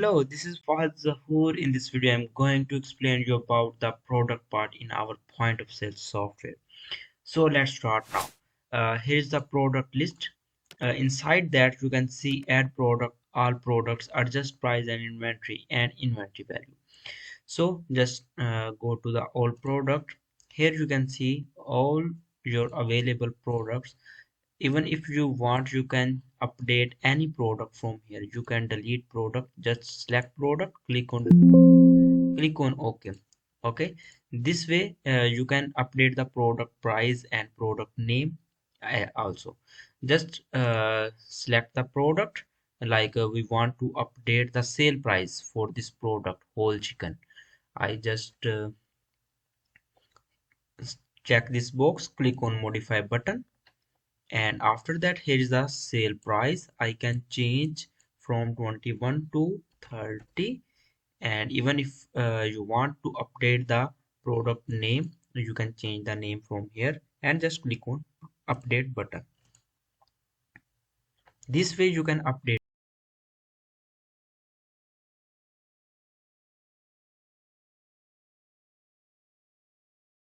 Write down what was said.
Hello, this is Fahad Zahoor. In this video, I'm going to explain you about the product part in our point of sale software. So let's start now. Here's the product list. Inside that, you can see add product, all products, adjust price and inventory value. So just go to the all product. Here you can see all your available products. Even if you want, you can update any product from here. You can delete product, just select product, click on ok. Okay, this way you can update the product price and product name. Also just select the product, like we want to update the sale price for this product whole chicken. I just check this box, click on modify button, and after that here is the sale price. I can change from 21 to 30. And even if you want to update the product name, you can change the name from here and just click on update button. This way you can update